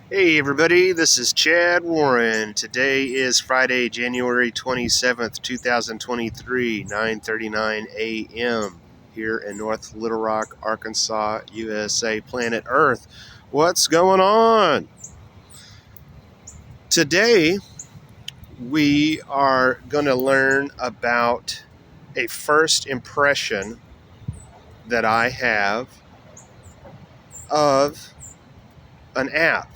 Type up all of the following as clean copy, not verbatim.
Hey everybody, this is Chad Warren. Today is Friday, January 27th, 2023, 9:39 a.m. here in North Little Rock, Arkansas, USA, planet Earth. What's going on? Today we are going to learn about a first impression that I have of an app.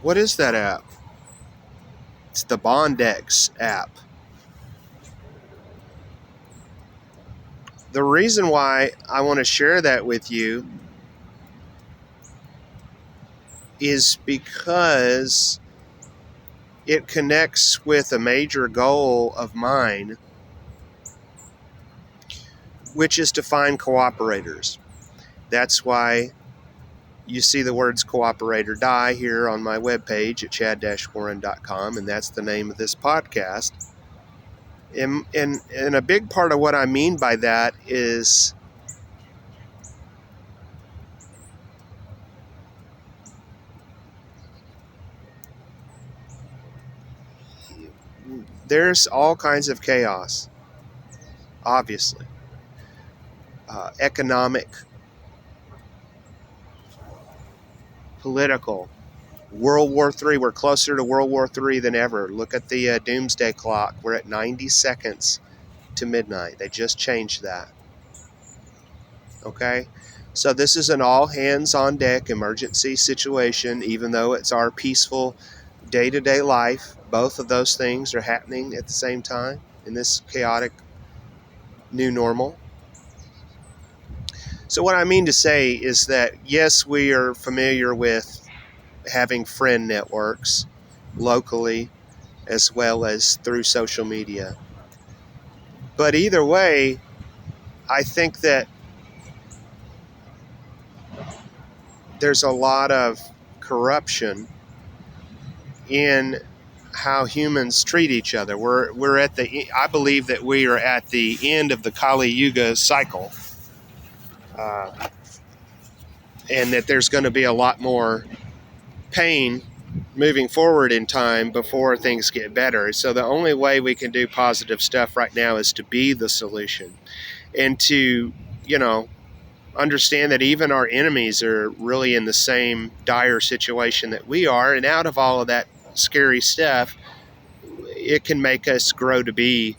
What is that app? It's the Bondex app. The reason why I want to share that with you is because it connects with a major goal of mine, which is to find cooperators. That's why you see the words cooperate or die here on my webpage at chad-warren.com, and that's the name of this podcast. And a big part of what I mean by that is there's all kinds of chaos, obviously. Economic, political, World War III. We're closer to World War III than ever. Look at the doomsday clock. We're at 90 seconds to midnight. They just changed that. Okay? So this is an all-hands-on-deck emergency situation, even though it's our peaceful day-to-day life. Both of those things are happening at the same time in this chaotic new normal. So what I mean to say is that, yes, we are familiar with having friend networks locally as well as through social media. But either way, I think that there's a lot of corruption in how humans treat each other. I believe that we are at the end of the Kali Yuga cycle, and that there's going to be a lot more pain moving forward in time before things get better. So the only way we can do positive stuff right now is to be the solution and to, understand that even our enemies are really in the same dire situation that we are. And out of all of that scary stuff, it can make us grow to be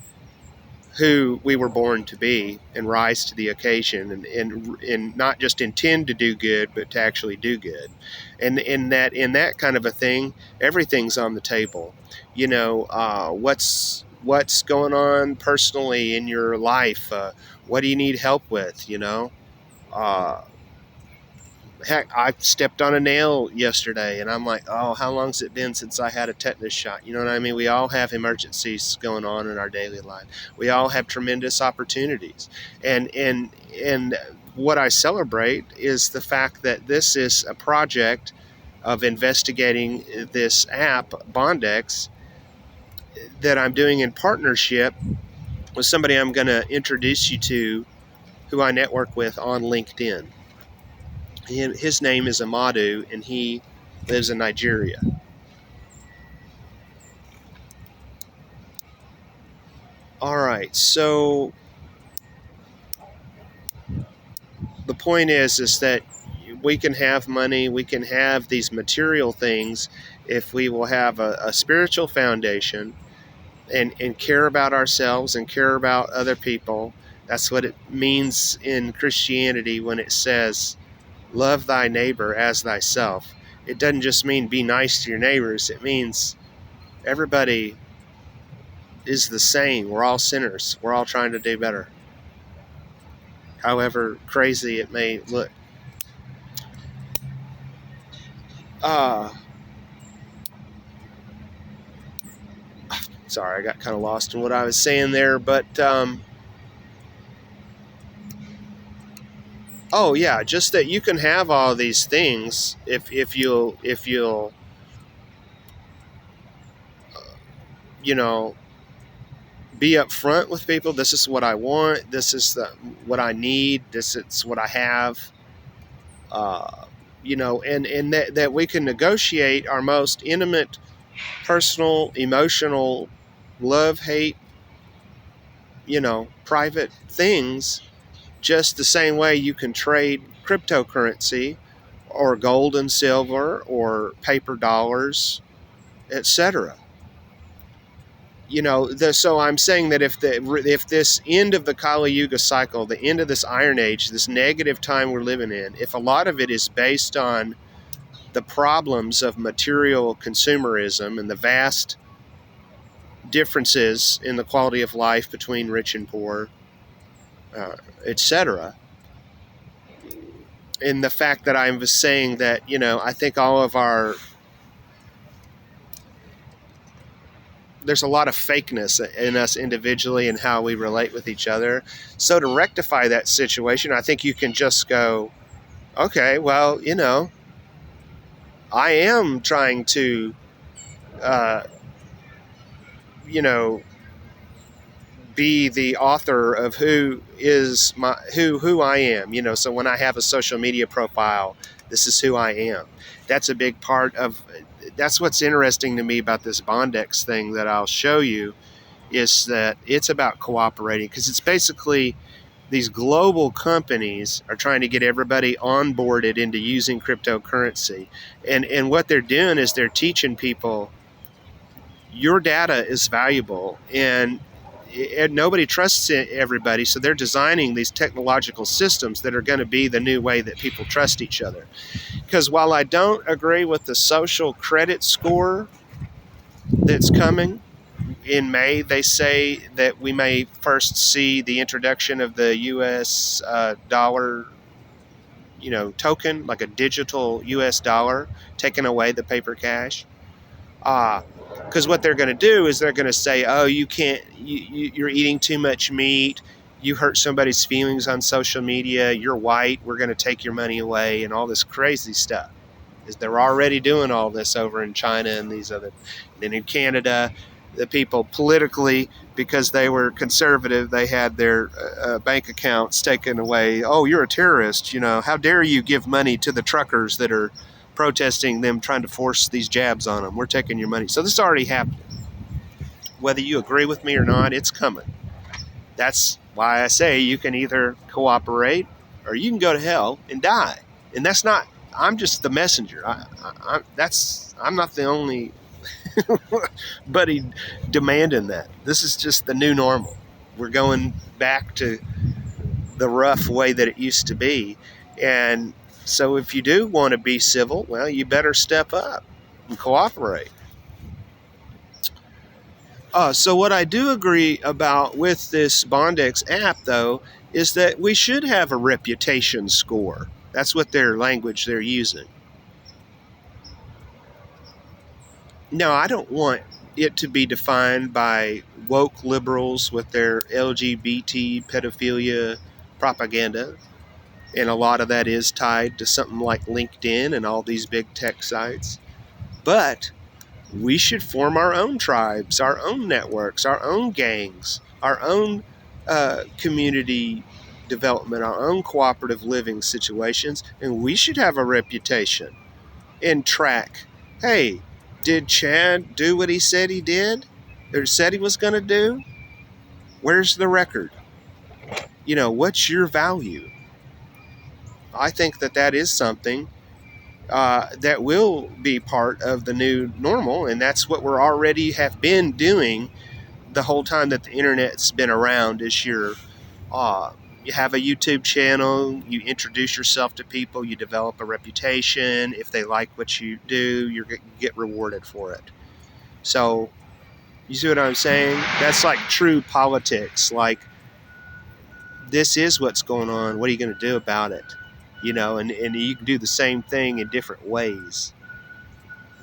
who we were born to be and rise to the occasion and not just intend to do good, but to actually do good. And in that kind of a thing, everything's on the table. What's going on personally in your life? What do you need help with? Uh, Heck, I stepped on a nail yesterday, and I'm like, oh, how long's it been since I had a tetanus shot? You know what I mean? We all have emergencies going on in our daily life. We all have tremendous opportunities, and what I celebrate is the fact that this is a project of investigating this app, Bondex, that I'm doing in partnership with somebody I'm going to introduce you to, who I network with on LinkedIn. His name is Ahmadu, and he lives in Nigeria. All right, so the point is that we can have money, we can have these material things if we will have a spiritual foundation and care about ourselves and care about other people. That's what it means in Christianity when it says, love thy neighbor as thyself. It doesn't just mean be nice to your neighbors. It means everybody is the same. We're all sinners. We're all trying to do better, however crazy it may look. Sorry, I got kind of lost in what I was saying there, but oh yeah, just that you can have all these things if you'll you know be upfront with people. This is what I want. This is what I need. This is what I have. Uh, and that we can negotiate our most intimate, personal, emotional, love, hate, private things just the same way you can trade cryptocurrency or gold and silver or paper dollars, etc. So I'm saying that if this end of the Kali Yuga cycle, the end of this Iron Age, this negative time we're living in, if a lot of it is based on the problems of material consumerism and the vast differences in the quality of life between rich and poor, etc., and the fact that I was saying that, I think there's a lot of fakeness in us individually and how we relate with each other. So to rectify that situation, I think you can just go, okay, well, I am trying to, uh, you know, be the author of who I am. So when I have a social media profile, this is who I am. That's a big part of. That's what's interesting to me about this Bondex thing that I'll show you, is that it's about cooperating, because it's basically these global companies are trying to get everybody onboarded into using cryptocurrency, and what they're doing is they're teaching people your data is valuable, and nobody trusts everybody, so they're designing these technological systems that are going to be the new way that people trust each other. Because while I don't agree with the social credit score that's coming in May, they say that we may first see the introduction of the US dollar, token, like a digital US dollar, taking away the paper cash. Because what they're going to do is they're going to say, oh, you can't, you're eating too much meat, you hurt somebody's feelings on social media, you're white, we're going to take your money away, and all this crazy stuff. Is they're already doing all this over in China and these other, and in Canada, the people politically, because they were conservative, they had their bank accounts taken away. Oh, you're a terrorist, how dare you give money to the truckers that are protesting them trying to force these jabs on them. We're taking your money. So this already happened. Whether you agree with me or not, it's coming. That's why I say you can either cooperate or you can go to hell and die. And that's not, I'm just the messenger. I'm not the only buddy demanding that. This is just the new normal. We're going back to the rough way that it used to be. And so if you do want to be civil, well, you better step up and cooperate. So what I do agree about with this Bondex app, though, is that we should have a reputation score. That's what their language they're using. Now, I don't want it to be defined by woke liberals with their LGBT pedophilia propaganda. And a lot of that is tied to something like LinkedIn and all these big tech sites. But we should form our own tribes, our own networks, our own gangs, our own community development, our own cooperative living situations, and we should have a reputation and track. Hey, did Chad do what he said he did, or said he was going to do? Where's the record? What's your value? I think that is something that will be part of the new normal, and that's what we're already have been doing the whole time that the internet's been around. Is you have a YouTube channel, you introduce yourself to people, you develop a reputation. If they like what you do, you get rewarded for it. So you see what I'm saying? That's like true politics. Like, this is what's going on. What are you going to do about it? And you can do the same thing in different ways.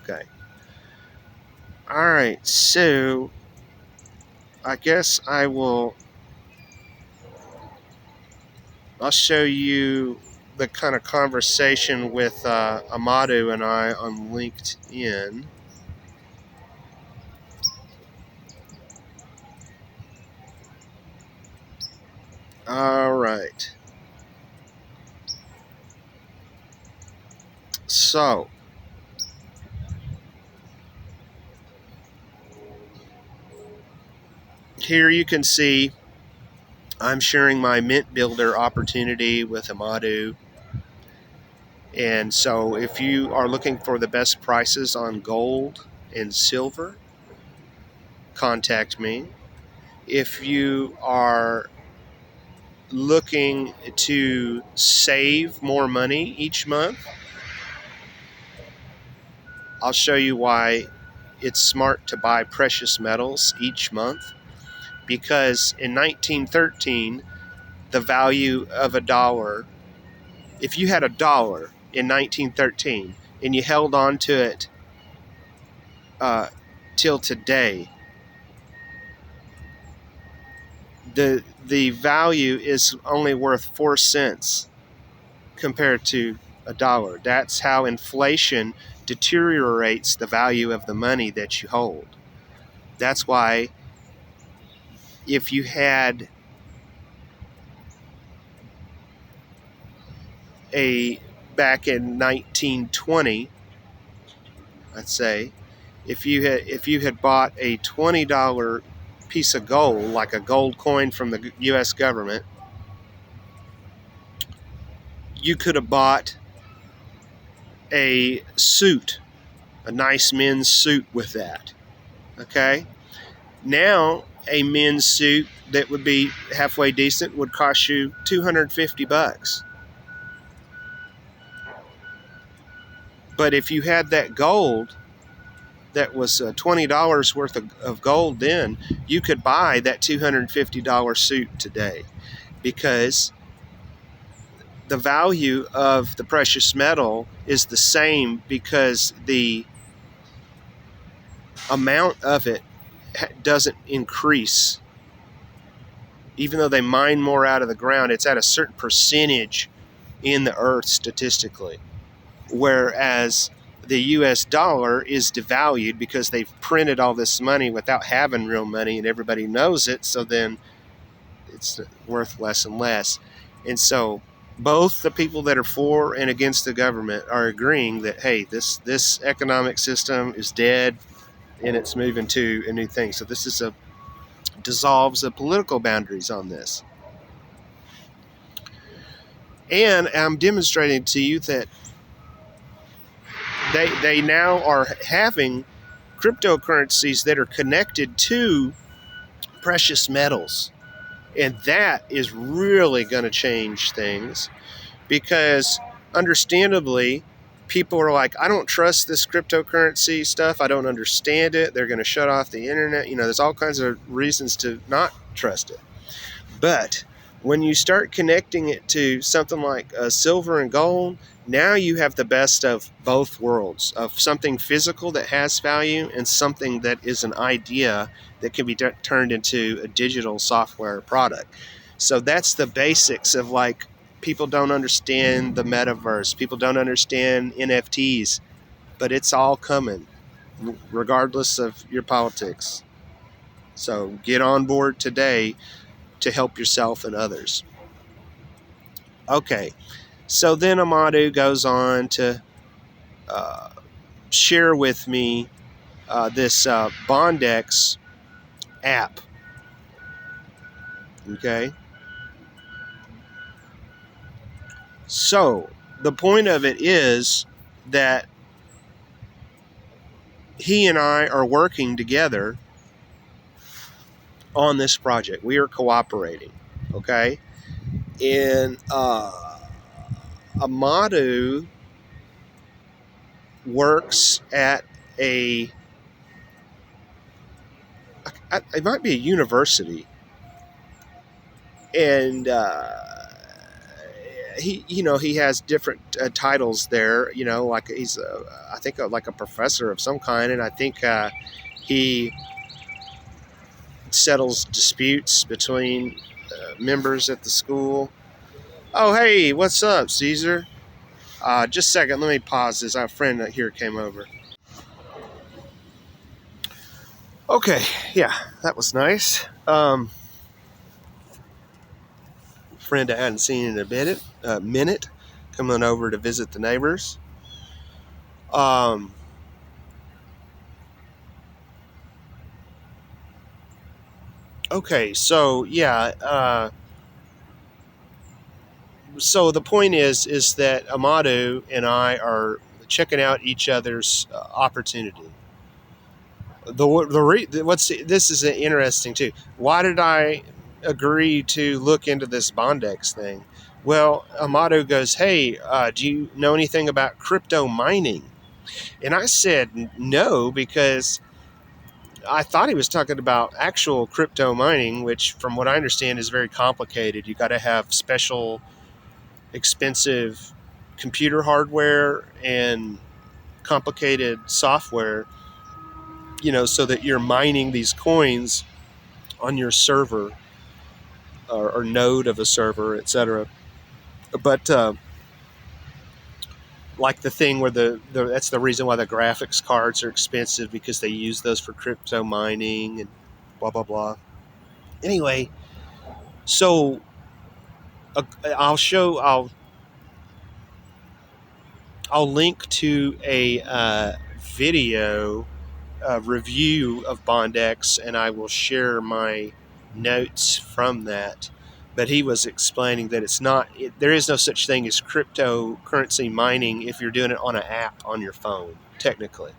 Okay. All right. So I guess I'll show you the kind of conversation with Ahmadu and I on LinkedIn. All right. So here you can see I'm sharing my Mintbuilder opportunity with Ahmadu. And so if you are looking for the best prices on gold and silver, contact me. If you are looking to save more money each month, I'll show you why it's smart to buy precious metals each month. Because in 1913, the value of a dollar, if you had a dollar in 1913 and you held on to it till today, the value is only worth 4 cents compared to a dollar. That's how inflation deteriorates the value of the money that you hold. That's why if you had back in 1920, let's say, if you had bought a $20 piece of gold, like a gold coin from the US government, you could have bought a suit, a nice men's suit with that. Okay? Now, a men's suit that would be halfway decent would cost you $250. But if you had that gold, that was $20 worth of gold then, you could buy that $250 suit today, because the value of the precious metal is the same, because the amount of it doesn't increase. Even though they mine more out of the ground, it's at a certain percentage in the earth statistically. Whereas the US dollar is devalued because they've printed all this money without having real money, and everybody knows it, so then it's worth less and less. And so both the people that are for and against the government are agreeing that, hey, this economic system is dead and it's moving to a new thing. So this is dissolves the political boundaries on this. And I'm demonstrating to you that they now are having cryptocurrencies that are connected to precious metals. And that is really going to change things, because understandably, people are like, I don't trust this cryptocurrency stuff. I don't understand it. They're going to shut off the internet. There's all kinds of reasons to not trust it. But when you start connecting it to something like silver and gold, now you have the best of both worlds, of something physical that has value and something that is an idea that can be turned into a digital software product. So that's the basics of, like, people don't understand the metaverse. People don't understand NFTs, but it's all coming regardless of your politics. So get on board today to help yourself and others. Okay, so then Ahmadu goes on to share with me this Bondex app. Okay, so the point of it is that he and I are working together on this project. We are cooperating. Okay, and Ahmadu works at it might be a university, and he has different titles there. Like he's I think like a professor of some kind, and I think he settles disputes between members at the school. Oh, hey, what's up, Caesar? Just a second, let me pause this. Our friend here came over. Okay, yeah, that was nice. Friend I hadn't seen in a minute, coming over to visit the neighbors. Um, okay, so yeah. So the point is that Ahmadu and I are checking out each other's opportunity. This is interesting too. Why did I agree to look into this Bondex thing? Well, Ahmadu goes, "Hey, do you know anything about crypto mining?" And I said no, because I thought he was talking about actual crypto mining, which, from what I understand, is very complicated. You got to have special, expensive computer hardware and complicated software, so that you're mining these coins on your server, or node of a server, etc. But like the thing where that's the reason why the graphics cards are expensive, because they use those for crypto mining and blah blah blah. Anyway, so I'll link to a video review of Bondex, and I will share my notes from that. But he was explaining that there is no such thing as cryptocurrency mining if you're doing it on an app on your phone, technically.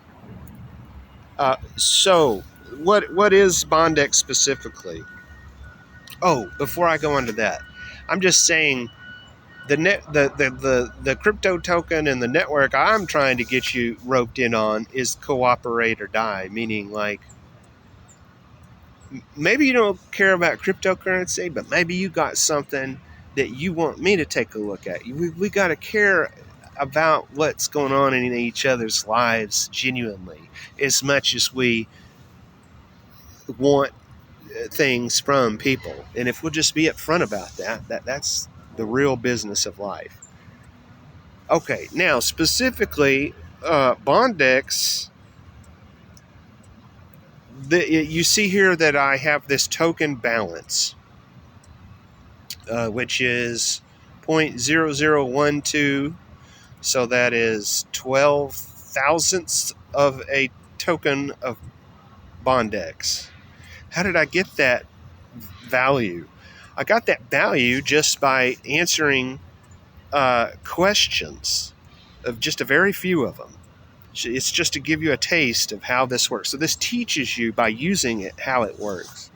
So, what is Bondex specifically? Oh, before I go into that, I'm just saying the crypto token and the network I'm trying to get you roped in on is cooperate or die, meaning like maybe you don't care about cryptocurrency, but maybe you got something that you want me to take a look at. We got to care about what's going on in each other's lives genuinely, as much as we want things from people. And if we'll just be upfront about that's the real business of life. Okay, now specifically, Bondex. You see here that I have this token balance, which is 0.0012. So that is 12 thousandths of a token of Bondex. How did I get that value? I got that value just by answering questions, of just a very few of them. It's just to give you a taste of how this works. So this teaches you by using it how it works.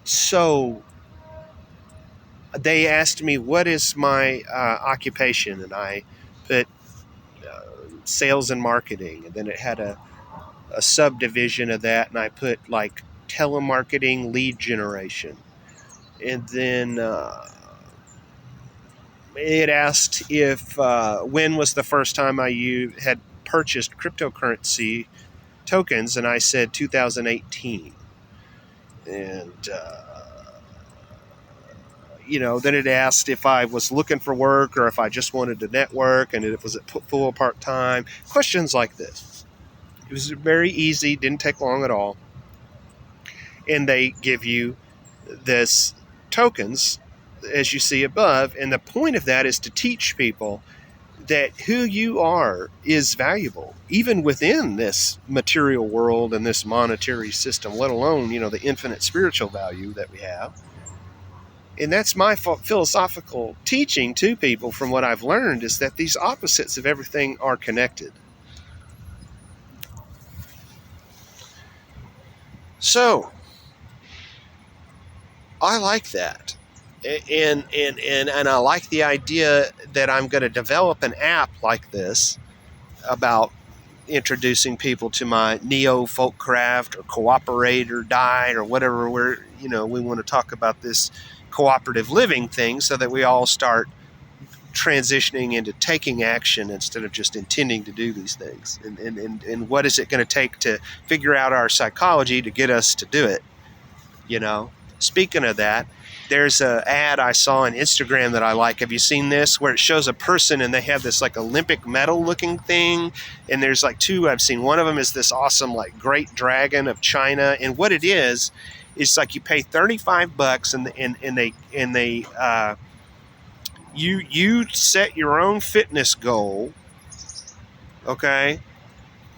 So they asked me, what is my occupation? And I put sales and marketing. And then it had a subdivision of that. And I put like telemarketing lead generation. And then it asked if when was the first time I had purchased cryptocurrency tokens. And I said 2018. And then it asked if I was looking for work or if I just wanted to network, and if it was at full part-time, questions like this. It was very easy, didn't take long at all. And they give you this tokens, as you see above, and the point of that is to teach people that who you are is valuable, even within this material world and this monetary system, let alone, the infinite spiritual value that we have. And that's my philosophical teaching to people from what I've learned, is that these opposites of everything are connected. So I like that. And I like the idea that I'm going to develop an app like this about introducing people to my neo folk craft, or cooperate or die, or whatever we want to talk about this cooperative living thing, so that we all start transitioning into taking action instead of just intending to do these things. And what is it going to take to figure out our psychology to get us to do it? Speaking of that, there's an ad I saw on Instagram that I like. Have you seen this? Where it shows a person and they have this like Olympic medal looking thing. And there's like two I've seen. One of them is this awesome like great dragon of China. And what it is, it's like you pay $35 and they you set your own fitness goal, Okay,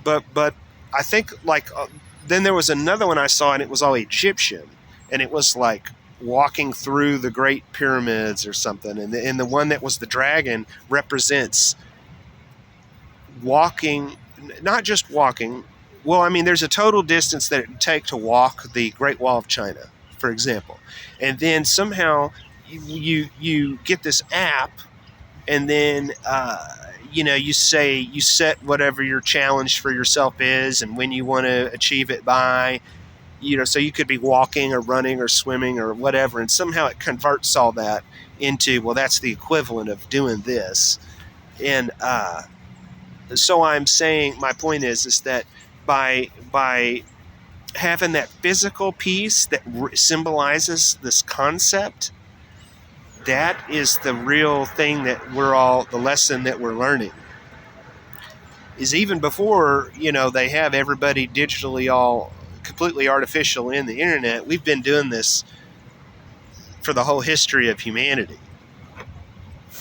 but I think like then there was another one I saw, and it was all Egyptian, and it was like walking through the Great Pyramids or something, and the one that was the dragon represents walking, not just walking. Well, I mean, there's a total distance that it would take to walk the Great Wall of China, for example, and then somehow you get this app, and then you say you set whatever your challenge for yourself is, and when you want to achieve it by, so you could be walking or running or swimming or whatever, and somehow it converts all that into, well, that's the equivalent of doing this, and so I'm saying my point is that by having that physical piece that symbolizes this concept, that is the real thing that the lesson that we're learning. Is even before, they have everybody digitally all completely artificial in the internet, we've been doing this for the whole history of humanity,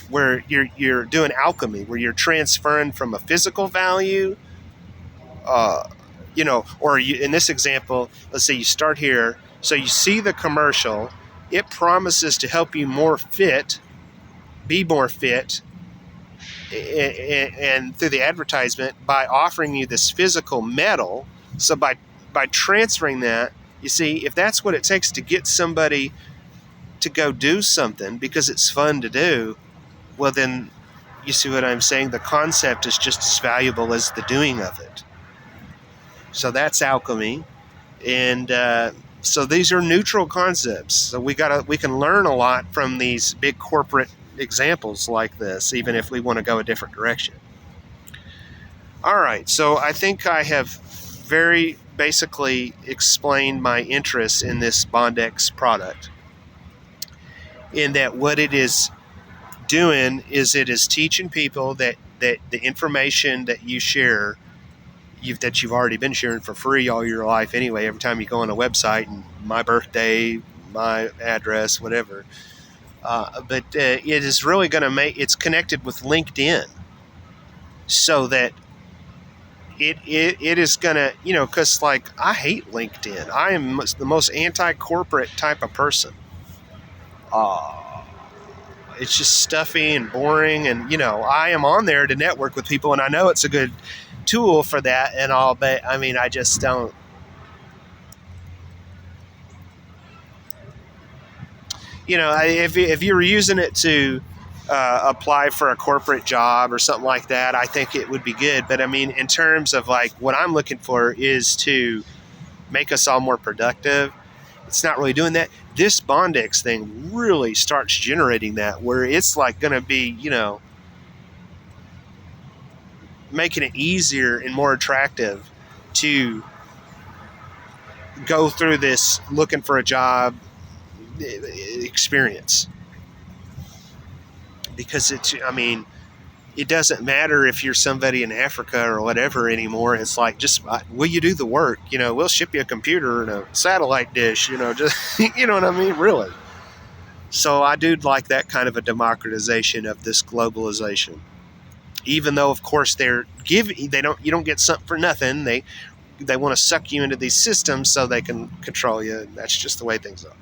where you're doing alchemy, where you're transferring from a physical value, or in this example, let's say you start here, so you see the commercial, it promises to help you be more fit, and through the advertisement by offering you this physical metal. So by transferring that, you see, if that's what it takes to get somebody to go do something because it's fun to do, well, then you see what I'm saying? The concept is just as valuable as the doing of it. So that's alchemy. And so these are neutral concepts. So we can learn a lot from these big corporate examples like this, even if we want to go a different direction. All right, so I think I have very basically explained my interest in this Bondex product, in that what it is doing is it is teaching people that the information that you share, that you've already been sharing for free all your life anyway, every time you go on a website, and my birthday, my address, whatever, but it is really going to it's connected with LinkedIn, so that it is going to, because like I hate LinkedIn. I am the most anti-corporate type of person. It's just stuffy and boring, and I am on there to network with people, and I know it's a good tool for that and all, but I mean, I just don't. If you were using it to apply for a corporate job or something like that, I think it would be good. But I mean, in terms of like what I'm looking for is to make us all more productive, it's not really doing that. This Bondex thing really starts generating that, where it's like going to be, making it easier and more attractive to go through this looking for a job experience. Because it doesn't matter if you're somebody in Africa or whatever anymore. It's like, just will you do the work? We'll ship you a computer and a satellite dish. Just you know what I mean, really. So I do like that kind of a democratization of this globalization. Even though, of course, you don't get something for nothing. They want to suck you into these systems so they can control you. That's just the way things are.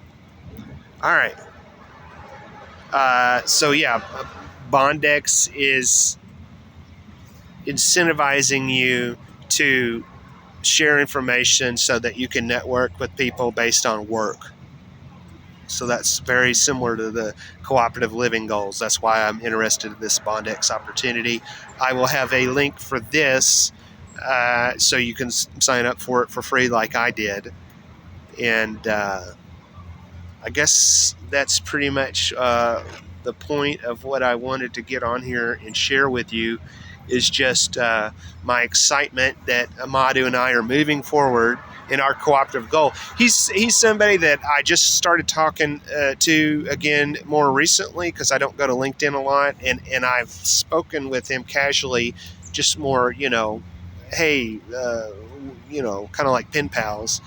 All right. So yeah, Bondex is incentivizing you to share information so that you can network with people based on work. So that's very similar to the cooperative living goals. That's why I'm interested in this Bondex opportunity. I will have a link for this, so you can sign up for it for free like I did. And I guess that's pretty much the point of what I wanted to get on here and share with you, is just my excitement that Ahmadu and I are moving forward in our cooperative goal. He's somebody that I just started talking to again more recently, because I don't go to LinkedIn a lot, and I've spoken with him casually, just more, hey, kind of like pen pals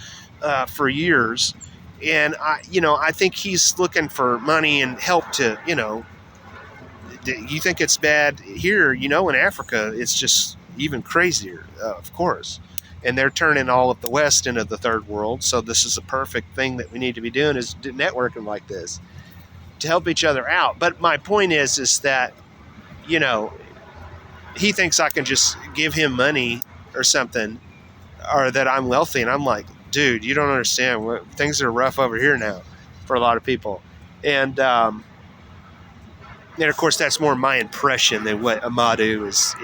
for years. And I think he's looking for money and help to, you think it's bad here, in Africa, it's just even crazier, of course. And they're turning all of the West into the third world. So this is a perfect thing that we need to be doing, is networking like this to help each other out. But my point is that, you know, he thinks I can just give him money or something, or that I'm wealthy. And I'm like, dude, you don't understand. Things are rough over here now for a lot of people. And of course, that's more my impression than what Ahmadu is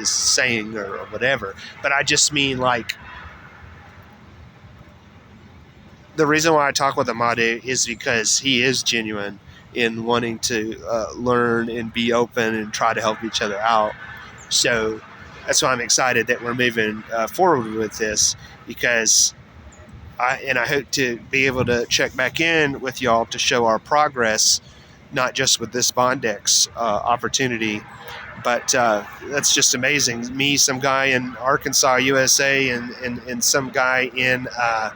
saying or whatever. But I just mean, like, the reason why I talk with Ahmadu is because he is genuine in wanting to learn and be open and try to help each other out. So that's why I'm excited that we're moving forward with this, because I hope to be able to check back in with y'all to show our progress, not just with this Bondex opportunity, but that's just amazing. Me, some guy in Arkansas, USA, and some guy in, I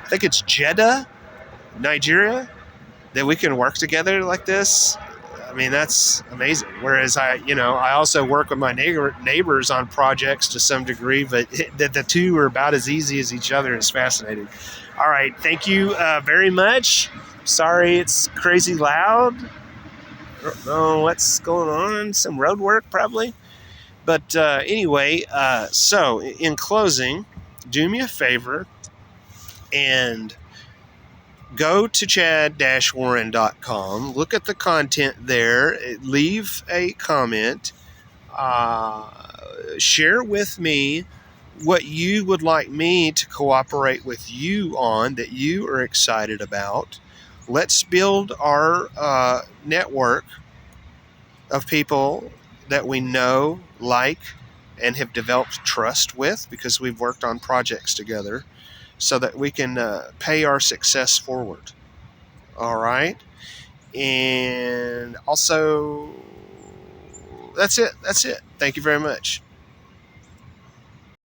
think it's Jeddah, Nigeria, that we can work together like this. I mean, that's amazing. Whereas I also work with my neighbors on projects to some degree, but the two are about as easy as each other. Is fascinating. All right, thank you very much. Sorry, it's crazy loud. I don't know what's going on. Some road work probably. But anyway, so in closing, do me a favor and go to chad-warren.com, look at the content there, leave a comment, share with me what you would like me to cooperate with you on that you are excited about. Let's build our network of people that we know, like, and have developed trust with because we've worked on projects together, so that we can pay our success forward. All right. And also, that's it. Thank you very much.